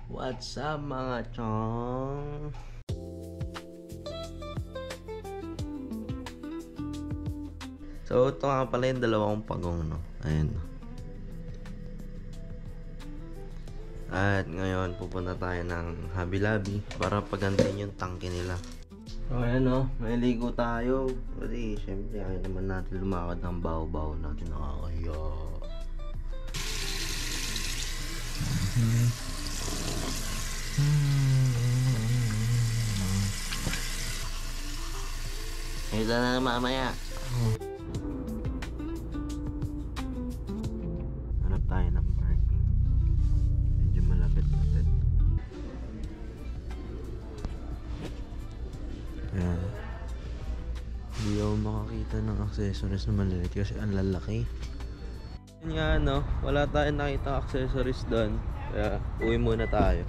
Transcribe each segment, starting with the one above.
What's up mga chong? So ito nga pala yung dalawang pagong, no? Ayan. At ngayon pupunta tayo ng Hobby Lobby para pagandahin yung tangke nila. So ayan, no? May ligo tayo. Kasi syempre ayaw naman natin lumakad ng baw-baw natin, nakakahiya. Ito na mamaya. Hanap tayo ng parking. Medyo malapit-lapit. Ayan. Hindi ako makakita ng accessories na maliit kasi ang lalaki. Yun nga, no? Wala tayong nakita accessories doon. Kaya uwi muna tayo.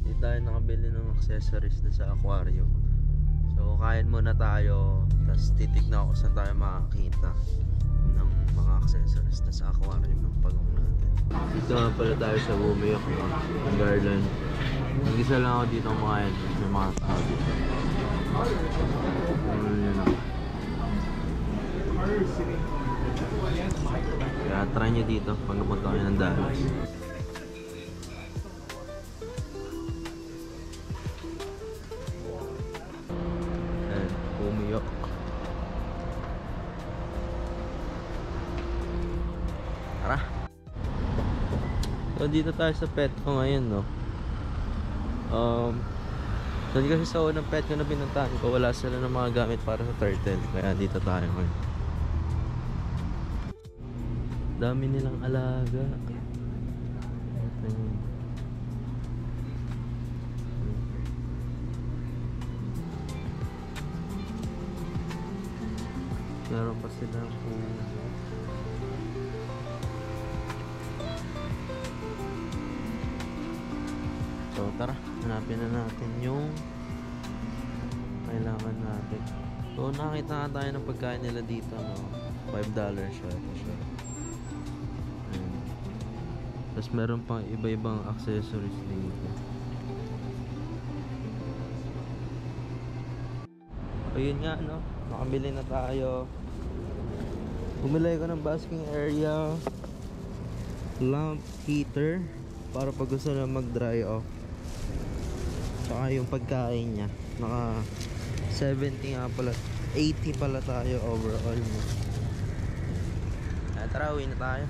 Hindi tayo nakabili ng accessories na sa aquarium. So kain muna tayo, tapos titignan ako saan tayo makakita ng mga accessories na sa aquarium ng pagong natin. Dito nga pala tayo sa Bumiyok, no? Ang garland. Mag-isa lang ako dito kumain. May mga tao dito. Ano yun ako. Kaya try nyo dito pag napunta kayo ng Dallas. Bumiyok. Tara. So dito tayo sa Petco ngayon, no. So kasi sa unang Petco na binuntahan ko, wala sila ng mga gamit para sa turtle. Kaya dito tayo ngayon. Dami nilang alaga. Meron pa silang puso. So tara, hanapin na natin yung kailangan natin. So nakita nga tayo ng pagkain nila dito, no? $5 siya. Tapos meron pang iba-ibang accessories dito. Ayun nga, no? Nakabili na tayo. Bumili ko ng basking area lamp heater para pag gusto na mag dry off. Tsaka yung pagkain niya, naka 70 nga pala, 80 pala tayo overall mo. Tara, uwi na tayo.